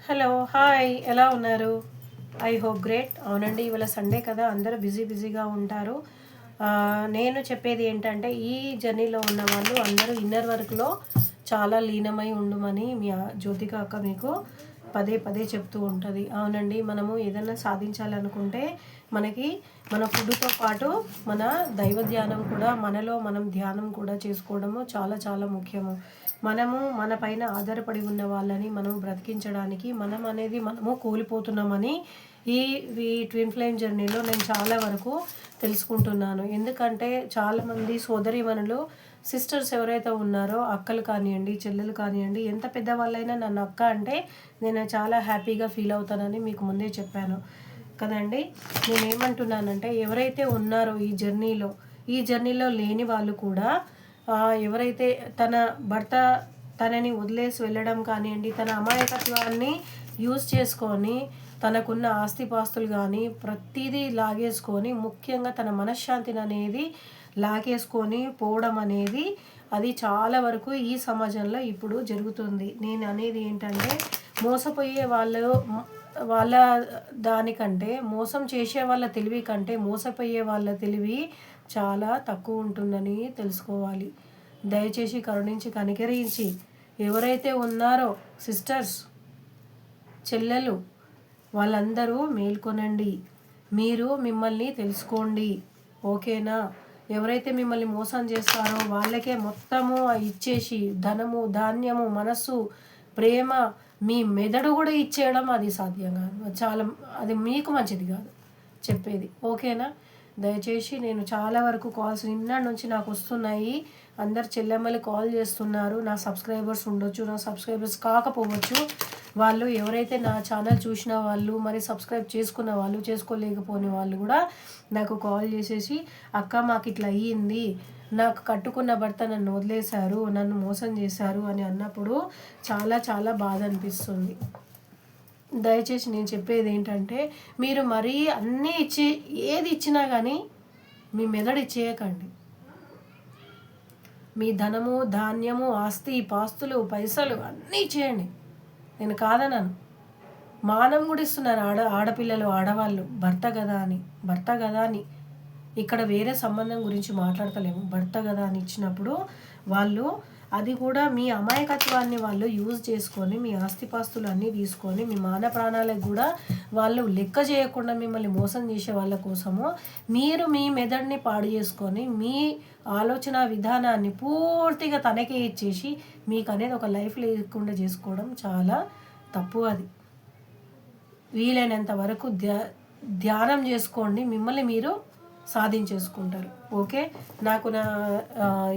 Hello hi ఎలా ఉన్నారు? I hope great. అవునండి, ఇవాళ సండే కదా, అందరూ బిజీగా ఉంటారు. నేను చెప్పేది ఏంటంటే, ఈ జర్నీలో ఉన్న వాళ్ళు అందరూ ఇన్నర్ వర్క్లో చాలా లీనమై ఉండమని మీ జ్యోతిక అక్క మీకు పదే పదే చెప్తూ ఉంటుంది. అవునండి, మనము ఏదైనా సాధించాలనుకుంటే మనకి మన ఫుడ్తో పాటు మన దైవ ధ్యానం కూడా, మనలో మనం ధ్యానం కూడా చేసుకోవడము చాలా చాలా ముఖ్యము. మనము మన పైన ఆధారపడి ఉన్న వాళ్ళని మనం బ్రతికించడానికి మనము కోల్పోతున్నామని ఈ ఈ ట్విన్ ఫ్లేమ్ జర్నీలో నేను చాలా వరకు తెలుసుకుంటున్నాను. ఎందుకంటే చాలామంది సోదరీమణులు సిస్టర్స్ ఎవరైతే ఉన్నారో, అక్కలు కానివ్వండి, చెల్లెలు కానివ్వండి, ఎంత పెద్దవాళ్ళైనా నన్ను అక్క అంటే నేను చాలా హ్యాపీగా ఫీల్ అవుతానని మీకు ముందే చెప్పాను కదండి. నేనేమంటున్నానంటే, ఎవరైతే ఉన్నారో ఈ జర్నీలో లేని వాళ్ళు కూడా, ఎవరైతే తన భర్త తనని వదిలేసి వెళ్ళడం కానివ్వండి, తన అమాయకత్వాన్ని యూజ్ చేసుకొని తనకున్న ఆస్తిపాస్తులు కానీ ప్రతిదీ లాగేసుకొని, ముఖ్యంగా తన మనశ్శాంతిని అనేది లాగేసుకొని పోవడం అనేది, అది చాలా వరకు ఈ సమాజంలో ఇప్పుడు జరుగుతుంది. నేను అనేది ఏంటంటే, మోసపోయే వాళ్ళ దానికంటే, మోసం చేసే వాళ్ళ తెలివి కంటే మోసపోయే వాళ్ళ తెలివి చాలా తక్కువ ఉంటుందని తెలుసుకోవాలి. దయచేసి కరుణించి కనికరించి ఎవరైతే ఉన్నారో సిస్టర్స్, చెల్లెలు, వాళ్ళందరూ మేల్కొనండి. మీరు మిమ్మల్ని తెలుసుకోండి, ఓకేనా? ఎవరైతే మిమ్మల్ని మోసం చేస్తారో వాళ్ళకే మొత్తము ఇచ్చేసి, ధనము, ధాన్యము, మనస్సు, ప్రేమ, మీ మెదడు కూడా ఇచ్చేయడం అది సాధ్యం కాదు. అది మీకు మంచిది కాదు చెప్పేది, ఓకేనా? దయచేసి, నేను చాలా వరకు కాల్స్ నిన్న నుంచి నాకు వస్తున్నాయి. అందరు చెల్లెమ్మలు కాల్ చేస్తున్నారు. నా సబ్స్క్రైబర్స్ ఉండొచ్చు, నా సబ్స్క్రైబర్స్ కాకపోవచ్చు. వాళ్ళు ఎవరైతే నా ఛానల్ చూసిన వాళ్ళు, మరి సబ్స్క్రైబ్ చేసుకున్న వాళ్ళు, చేసుకోలేకపోయిన వాళ్ళు కూడా నాకు కాల్ చేసేసి, అక్క మాకు ఇట్లా అయ్యింది, నాకు కట్టుకున్న భర్త నన్ను వదిలేశారు, నన్ను మోసం చేశారు అని అన్నప్పుడు చాలా చాలా బాధ అనిపిస్తుంది. దయచేసి నేను చెప్పేది ఏంటంటే, మీరు మరీ అన్నీ ఏది ఇచ్చినా కానీ మీ మెదడు ఇచ్చేయకండి. మీ ధనము, ధాన్యము, ఆస్తి పాస్తులు, పైసలు అన్నీ ఇచ్చేయండి. నేను కాదన్నాను. మానం కూడా ఇస్తున్నారు ఆడపిల్లలు, ఆడవాళ్ళు, భర్త కదా అని ఇక్కడ వేరే సంబంధం గురించి మాట్లాడతలేము. భర్త కదా అని ఇచ్చినప్పుడు వాళ్ళు, అది కూడా మీ అమాయకత్వాన్ని వాళ్ళు యూజ్ చేసుకొని, మీ ఆస్తిపాస్తులు అన్నీ తీసుకొని, మీ మాన ప్రాణాలకు కూడా వాళ్ళు లెక్క చేయకుండా మిమ్మల్ని మోసం చేసే వాళ్ళ కోసము మీరు మీ మెదడుని పాడు చేసుకొని, మీ ఆలోచన విధానాన్ని పూర్తిగా తనకే ఇచ్చేసి, మీకు అనేది ఒక లైఫ్ లేకుండా చేసుకోవడం చాలా తప్పు. అది వీలైనంత వరకు ధ్యానం చేసుకోండి, మిమ్మల్ని మీరు సాధించేసుకుంటారు, ఓకే? నాకు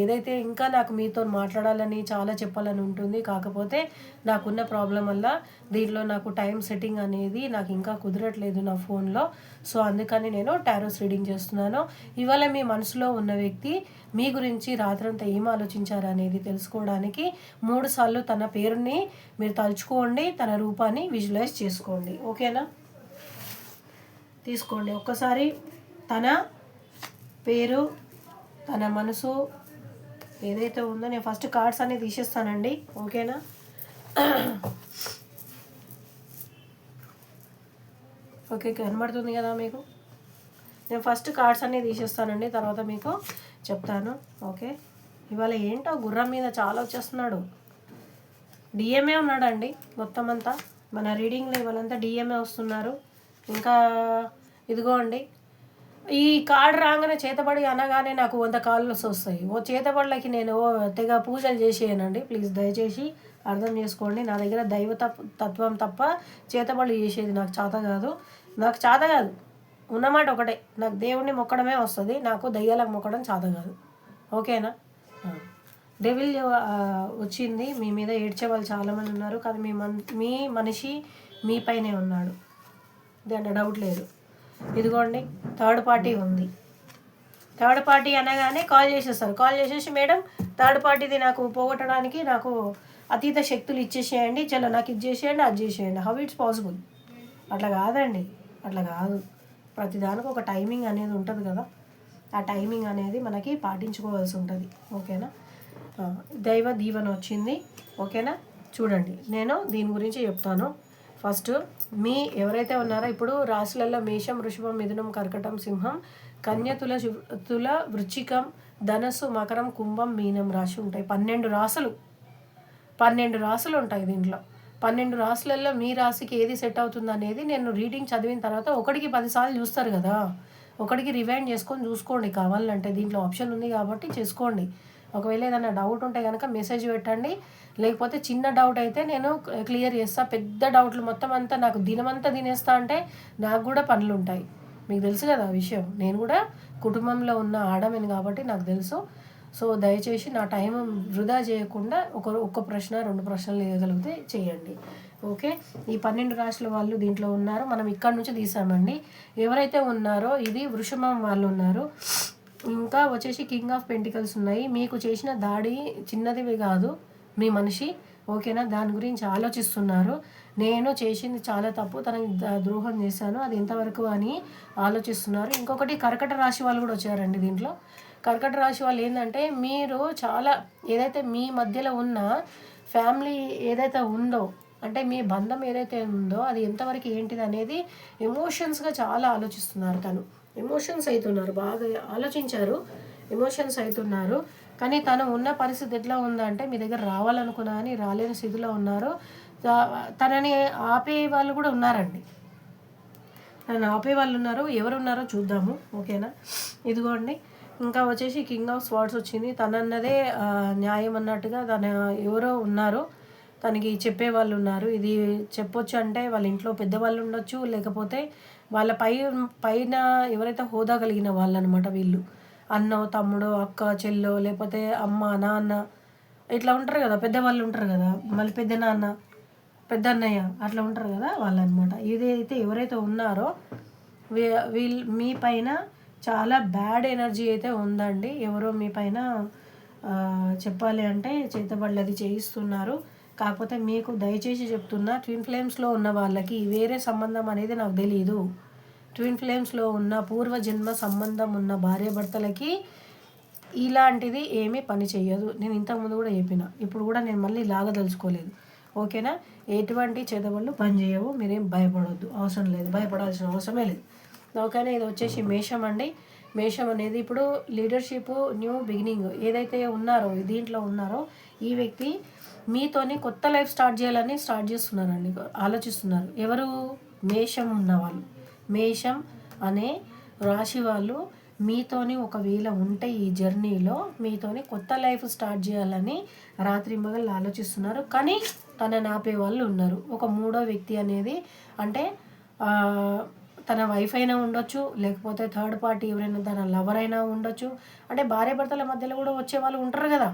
ఏదైతే ఇంకా నాకు మీతో మాట్లాడాలని, చాలా చెప్పాలని ఉంటుంది. కాకపోతే నాకున్న ప్రాబ్లం వల్ల దీంట్లో నాకు టైం సెట్టింగ్ అనేది నాకు ఇంకా కుదరట్లేదు నా ఫోన్లో. సో అందుకని నేను టారోస్ రీడింగ్ చేస్తున్నాను. ఇవాళ మీ మనసులో ఉన్న వ్యక్తి మీ గురించి రాత్రంతా ఏం ఆలోచించారు అనేది తెలుసుకోవడానికి 3 సార్లు తన పేరుని మీరు తలుచుకోండి, తన రూపాన్ని విజువలైజ్ చేసుకోండి, ఓకేనా? తీసుకోండి ఒక్కసారి తన పేరు, తన మనసు ఏదైతే ఉందో. నేను ఫస్ట్ కార్డ్స్ అన్ని తీసేస్తానండి, ఓకేనా? ఓకే, కనబడుతుంది కదా మీకు? నేను ఫస్ట్ కార్డ్స్ అన్నీ తీసేస్తానండి, తర్వాత మీకు చెప్తాను, ఓకే? ఇవాళ ఏంటో గుర్రం మీద చాలా వచ్చేస్తున్నాడు. డిఎంఏ ఉన్నాడండి మొత్తం అంతా. మన రీడింగ్లో ఇవాళంతా డిఎంఏ వస్తున్నారు. ఇంకా ఇదిగో అండి, ఈ కార్డు రాగానే చేతబడి అనగానే నాకు 100 కాళ్ళు వస్తాయి. చేతబడులకి నేను తెగ పూజలు చేసేయనండి. ప్లీజ్ దయచేసి అర్థం చేసుకోండి. నా దగ్గర తత్వం తప్ప చేతబడులు చేసేది నాకు చేత కాదు. ఉన్నమాట ఒకటే, నాకు దేవుణ్ణి మొక్కడమే వస్తుంది, నాకు దయ్యాలకు మొక్కడం చేత కాదు, ఓకేనా? డెవిల్ వచ్చింది మీ మీద, ఏడ్చే వాళ్ళు చాలామంది ఉన్నారు, కానీ మీ మనిషి మీ పైనే ఉన్నాడు, దాంట్లో డౌట్ లేదు. ఇదిగోండి, థర్డ్ పార్టీ ఉంది. థర్డ్ పార్టీ అనగానే కాల్ చేసేసి, మేడం థర్డ్ పార్టీది నాకు పోగొట్టడానికి నాకు అతీత శక్తులు ఇచ్చేసేయండి, చలో నాకు ఇది చేసేయండి, అది చేసేయండి. How it's possible? అట్లా కాదండి, అట్లా కాదు. ప్రతిదానికి ఒక టైమింగ్ అనేది ఉంటుంది కదా, ఆ టైమింగ్ అనేది మనకి పాటించుకోవాల్సి ఉంటుంది, ఓకేనా? దైవ దీవెన వచ్చింది, ఓకేనా? చూడండి, నేను దీని గురించి చెప్తాను. ఫస్ట్ మీ ఎవరైతే ఉన్నారో ఇప్పుడు రాశులలో మేషం, వృషభం, మిథునం, కర్కటం, సింహం, కన్య, తుల, వృచ్చికం, ధనస్సు, మకరం, కుంభం, మీనం రాశి ఉంటాయి. 12 రాశులు ఉంటాయి దీంట్లో. 12 రాశులలో మీ రాశికి ఏది సెట్ అవుతుంది అనేది నేను రీడింగ్ చదివిన తర్వాత 1కి 10 సార్లు చూస్తారు కదా, 1కి రివైండ్ చేసుకొని చూసుకోండి కావాలంటే. దీంట్లో ఆప్షన్ ఉంది కాబట్టి చేసుకోండి. ఒకవేళ ఏదైనా డౌట్ ఉంటే కనుక మెసేజ్ పెట్టండి, లేకపోతే చిన్న డౌట్ అయితే నేను క్లియర్ చేస్తాను. పెద్ద డౌట్లు మొత్తం అంతా నాకు దినమంతా తినేస్తా అంటే నాకు కూడా పనులు ఉంటాయి. మీకు తెలుసు కదా ఆ విషయం. నేను కూడా కుటుంబంలో ఉన్న ఆడమని కాబట్టి నాకు తెలుసు. సో దయచేసి నా టైం వృధా చేయకుండా ఒక్క ప్రశ్న 2 ప్రశ్నలు వేయగలిగితే చేయండి. ఓకే, ఈ 12 రాశుల వాళ్ళు దీంట్లో ఉన్నారు. మనం ఇక్కడ నుంచి తీసామండి. ఎవరైతే ఉన్నారో ఇది వృషభం వాళ్ళు ఉన్నారు. ఇంకా వచ్చేసి కింగ్ ఆఫ్ పెంటికల్స్ ఉన్నాయి. మీకు చేసిన దాడి చిన్నదివి కాదు మీ మనిషి, ఓకేనా? దాని గురించి ఆలోచిస్తున్నారు. నేను చేసింది చాలా తప్పు, తనకి ద్రోహం చేశాను, అది ఎంతవరకు అని ఆలోచిస్తున్నారు. ఇంకొకటి కర్కట రాశి వాళ్ళు కూడా వచ్చారండి దీంట్లో. కర్కట రాశి వాళ్ళు ఏంటంటే మీరు చాలా ఏదైతే మీ మధ్యలో ఉన్న ఫ్యామిలీ ఏదైతే ఉందో, అంటే మీ బంధం ఏదైతే ఉందో అది ఎంతవరకు ఏంటిది అనేది ఎమోషన్స్గా చాలా ఆలోచిస్తున్నారు. తను ఎమోషన్స్ అవుతున్నారు, బాగా ఆలోచించారు, ఎమోషన్స్ అవుతున్నారు. కానీ తను ఉన్న పరిస్థితి ఎట్లా ఉందంటే మీ దగ్గర రావాలనుకున్నా అని రాలేని స్థితిలో ఉన్నారు. తనని ఆపే వాళ్ళు కూడా ఉన్నారండి. తనని ఆపే వాళ్ళు ఉన్నారు. ఎవరు ఉన్నారో చూద్దాము, ఓకేనా? ఇదిగోండి. ఇంకా వచ్చేసి కింగ్ ఆఫ్ స్వార్డ్స్ వచ్చింది. తనన్నదే న్యాయం అన్నట్టుగా తన ఎవరో ఉన్నారు, తనకి చెప్పేవాళ్ళు ఉన్నారు. ఇది చెప్పొచ్చు అంటే వాళ్ళ ఇంట్లో పెద్దవాళ్ళు ఉండొచ్చు, లేకపోతే వాళ్ళ పైన ఎవరైతే హోదా కలిగిన వాళ్ళు అనమాట. వీళ్ళు అన్నో, తమ్ముడో, అక్క, చెల్లో, లేకపోతే అమ్మ, నాన్న ఇట్లా ఉంటారు కదా, పెద్దవాళ్ళు ఉంటారు కదా, మళ్ళీ పెద్ద నాన్న, పెద్ద అన్నయ్య అట్లా ఉంటారు కదా వాళ్ళు అనమాట. ఇదైతే ఎవరైతే ఉన్నారో వీళ్ళు మీ పైన చాలా బ్యాడ్ ఎనర్జీ అయితే ఉందండి. ఎవరో మీ పైన చెప్పాలి అంటే చేతబడులది చేయిస్తున్నారు. కాకపోతే మీకు దయచేసి చెప్తున్నా, ట్విన్ ఫ్లేమ్స్లో ఉన్న వాళ్ళకి వేరే సంబంధం అనేది నాకు తెలియదు. ట్విన్ ఫ్లేమ్స్లో ఉన్న పూర్వజన్మ సంబంధం ఉన్న భార్యాభర్తలకి ఇలాంటిది ఏమీ పని చెయ్యదు. నేను ఇంతకుముందు కూడా చెప్పిన, ఇప్పుడు కూడా నేను మళ్ళీ లాగదలుచుకోలేదు, ఓకేనా? ఎటువంటి చేతబడులు పని చేయవు, మీరేం భయపడవద్దు, అవసరం లేదు, భయపడాల్సిన అవసరమే లేదు, ఓకేనా? ఇది వచ్చేసి మేషం అండి. మేషం అనేది ఇప్పుడు లీడర్షిప్, న్యూ బిగినింగ్ ఏదైతే ఉన్నారో దీంట్లో ఉన్నారో ఈ వ్యక్తి మీతోని కొత్త లైఫ్ స్టార్ట్ చేయాలని స్టార్ట్ చేస్తున్నారండి, ఆలోచిస్తున్నారు. ఎవరు? మేషం ఉన్నవాళ్ళు, మేషం అనే రాశి వాళ్ళు మీతోని ఒకవేళ ఉంటే ఈ జర్నీలో మీతోని కొత్త లైఫ్ స్టార్ట్ చేయాలని రాత్రింబగళ్ళు ఆలోచిస్తున్నారు. కానీ తనని ఆపే వాళ్ళు ఉన్నారు. ఒక మూడో వ్యక్తి అనేది అంటే తన వైఫ్ అయినా ఉండొచ్చు, లేకపోతే థర్డ్ పార్టీ ఎవరైనా తన లవర్ అయినా ఉండొచ్చు. అంటే భార్యాభర్తల మధ్యలో కూడా వచ్చే వాళ్ళు ఉంటారు కదా,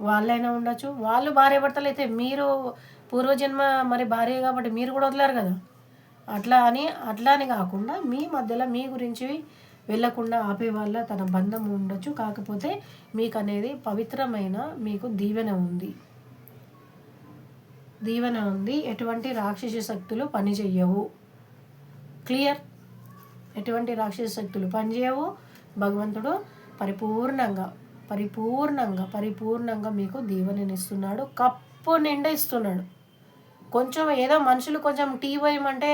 వాళ్ళైనా ఉండొచ్చు. వాళ్ళు భార్యాభర్తలు అయితే మీరు పూర్వజన్మ మరి భార్య కాబట్టి మీరు కూడా వదిలేరు కదా. అట్లా అని కాకుండా మీ మధ్యలో మీ గురించి వెళ్ళకుండా ఆపే వాళ్ళ తన బంధం ఉండొచ్చు. కాకపోతే మీకు అనేది పవిత్రమైన మీకు దీవెన ఉంది. ఎటువంటి రాక్షస శక్తులు పనిచేయవు. క్లియర్? ఎటువంటి రాక్షస శక్తులు పనిచేయవు. భగవంతుడు పరిపూర్ణంగా మీకు దీవెననిస్తున్నాడు, కప్పు నిండా ఇస్తున్నాడు. కొంచెం ఏదో మనుషులు కొంచెం టీ పోయమంటే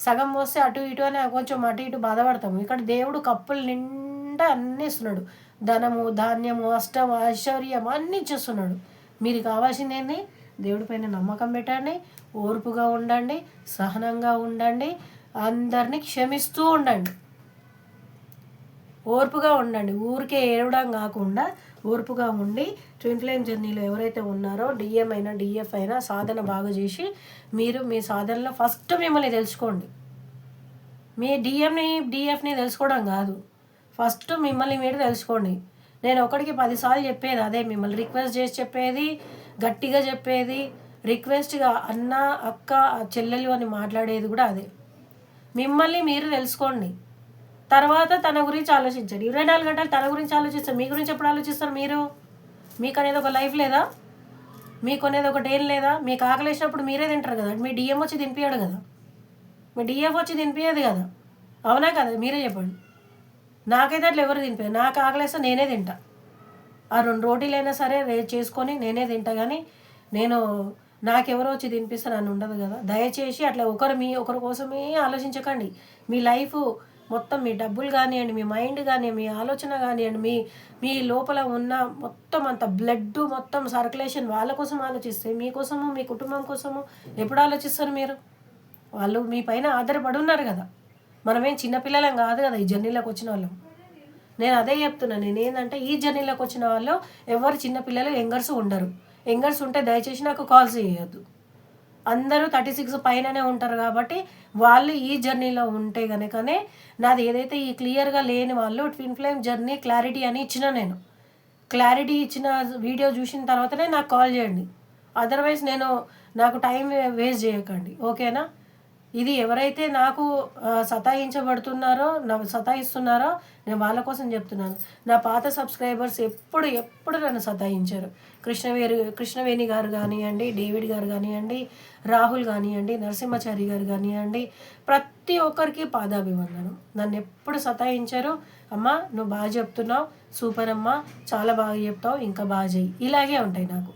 సగం పోస్తే అటు ఇటు అని కొంచెం అటు ఇటు బాధపడతాము. ఇక్కడ దేవుడు కప్పులు నిండా అన్నీ ఇస్తున్నాడు. ధనము, ధాన్యము, ఐశ్వర్యం అన్నీ ఇచ్చేస్తున్నాడు. మీరు కావాల్సింది ఏంది? దేవుడి పైన నమ్మకం పెట్టండి, ఓర్పుగా ఉండండి, సహనంగా ఉండండి, అందరినీ క్షమిస్తూ ఉండండి, ఓర్పుగా ఉండండి. ఊరికే ఏడవడం కాకుండా ఓర్పుగా ఉండి ట్విన్ ఫ్లేమ్ జర్నీలో ఎవరైతే ఉన్నారో డిఎం అయినా డిఎఫ్ అయినా సాధన బాగా చేసి మీరు మీ సాధనలో ఫస్ట్ మిమ్మల్ని తెలుసుకోండి. మీ డిఎఫ్ని తెలుసుకోవడం కాదు, ఫస్ట్ మిమ్మల్ని మీరు తెలుసుకోండి. నేను 1కి 10 సార్లు చెప్పేది అదే, మిమ్మల్ని రిక్వెస్ట్ చేసి చెప్పేది, గట్టిగా చెప్పేది, రిక్వెస్ట్గా అన్న, అక్క, చెల్లెలు అని మాట్లాడేది కూడా అదే. మిమ్మల్ని మీరు తెలుసుకోండి, తర్వాత తన గురించి ఆలోచించండి. 24 గంటలు తన గురించి ఆలోచిస్తారు, మీ గురించి ఎప్పుడు ఆలోచిస్తారు మీరు? మీకు అనేది ఒక లైఫ్ లేదా? మీకు అనేది ఒకటి ఏం లేదా? మీకు ఆకలేసినప్పుడు మీరే తింటారు కదా, మీ డిఎం వచ్చి తినిపించాడు కదా, మీ డిఎఫ్ వచ్చి తినిపించేది కదా, అవునా కదా? మీరే చెప్పండి. నాకైతే అట్లా ఎవరు తినిపించారు? నాకు ఆకలేస్తే నేనే తింటా. ఆ 2 రోటీలైనా సరే చేసుకొని నేనే తింటా. కానీ నేను నాకెవరో వచ్చి తినిపిస్తారు అని ఉండదు కదా. దయచేసి అట్లా ఒకరి కోసమే ఆలోచించకండి. మీ లైఫ్ మొత్తం, మీ డబ్బులు కానివ్వండి, మీ మైండ్ కానివ్వండి, మీ ఆలోచన కానివ్వండి, మీ లోపల ఉన్న మొత్తం అంత బ్లడ్ మొత్తం సర్క్యులేషన్ వాళ్ళ కోసం ఆలోచిస్తే మీకోసము, మీ కుటుంబం కోసము ఎప్పుడు ఆలోచిస్తారు మీరు? వాళ్ళు మీ పైన ఆధారపడి ఉన్నారు కదా. మనమేం చిన్నపిల్లలం కాదు కదా ఈ జర్నీలోకి వచ్చిన వాళ్ళం. నేను అదే చెప్తున్నాను. నేనేంటంటే ఈ జర్నీలోకి వచ్చిన వాళ్ళు ఎవరు చిన్నపిల్లలు, యంగర్స్ ఉండరు. యంగర్స్ ఉంటే దయచేసి నాకు కాల్స్ చేయొద్దు. అందరూ 36 పైననే ఉంటారు కాబట్టి వాళ్ళు ఈ జర్నీలో ఉంటే కనుకనే నాది ఏదైతే ఈ క్లియర్గా లేని వాళ్ళు ట్విన్ ఫ్లేమ్ జర్నీ క్లారిటీ అని ఇచ్చిన, నేను క్లారిటీ ఇచ్చిన వీడియో చూసిన తర్వాతనే నాకు కాల్ చేయండి. అదర్వైజ్ నాకు టైం వేస్ట్ చేయకండి, ఓకేనా? ఇది ఎవరైతే నాకు సతాయిస్తున్నారో నేను వాళ్ళ కోసం చెప్తున్నాను. నా పాత సబ్స్క్రైబర్స్ ఎప్పుడు నన్ను సతాయించారు. కృష్ణవేణి గారు కానివ్వండి, డేవిడ్ గారు కానివ్వండి, రాహుల్ కానివ్వండి, నరసింహాచారి గారు కానివ్వండి, ప్రతి ఒక్కరికి పాదాభివందనం. నన్ను ఎప్పుడు సతాయించారు. అమ్మ నువ్వు బాగా చెప్తున్నావు, సూపర్ అమ్మ, చాలా బాగా చెప్తావు, ఇంకా బాగా చెయ్యి, ఇలాగే ఉంటాయి నాకు.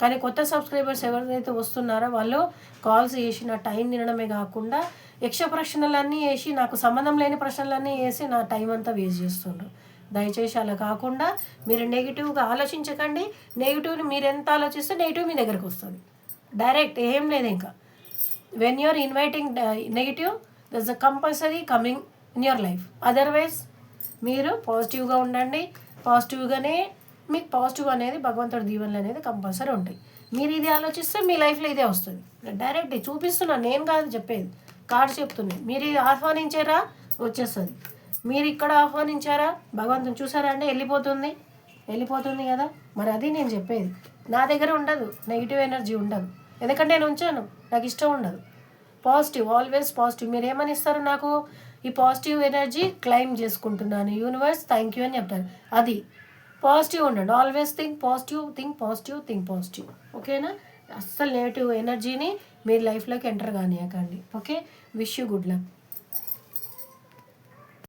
కానీ కొత్త సబ్స్క్రైబర్స్ ఎవరైతే వస్తున్నారో వాళ్ళు కాల్స్ చేసి నా టైం తినడమే కాకుండా యక్ష ప్రశ్నలన్నీ వేసి, నాకు సంబంధం లేని ప్రశ్నలన్నీ వేసి నా టైం అంతా వేస్ట్ చేస్తుండ్రు. దయచేసి అలా కాకుండా మీరు నెగిటివ్గా ఆలోచించకండి. నెగిటివ్ని మీరు ఎంత ఆలోచిస్తే నెగిటివ్ మీ దగ్గరకు వస్తుంది డైరెక్ట్. ఏం లేదు ఇంకా. When you are inviting negative, that's a compulsory coming in your life. Otherwise మీరు పాజిటివ్గా ఉండండి. పాజిటివ్గానే మీకు పాజిటివ్ అనేది భగవంతుడి దీవెనలు అనేది కంపల్సరీ ఉంటాయి. మీరు ఇది ఆలోచిస్తే మీ లైఫ్లో ఇదే వస్తుంది. డైరెక్ట్ చూపిస్తున్నాను, నేను కాదు చెప్పేది, కార్డు చెప్తున్నాను. మీరు ఇది ఆహ్వానించారా వచ్చేస్తుంది. మీరు ఇక్కడ ఆహ్వానించారా భగవంతుని చూసారా అంటే వెళ్ళిపోతుంది కదా. మరి అది నేను చెప్పేది. నా దగ్గర ఉండదు, నెగిటివ్ ఎనర్జీ ఉండదు. ఎందుకంటే నేను ఉంచాను, నాకు ఇష్టం ఉండదు. Positive, always positive. మీరు ఏమని ఇస్తారు నాకు? ఈ పాజిటివ్ ఎనర్జీ క్లైమ్ చేసుకుంటున్నాను యూనివర్స్, థ్యాంక్ యూ అని చెప్తాను. అది పాజిటివ్ ఉండండి. Always think positive. ఓకేనా? అస్సలు నెగిటివ్ ఎనర్జీని మీరు లైఫ్లోకి ఎంటర్ కానియకండి. Okay, wish you good luck.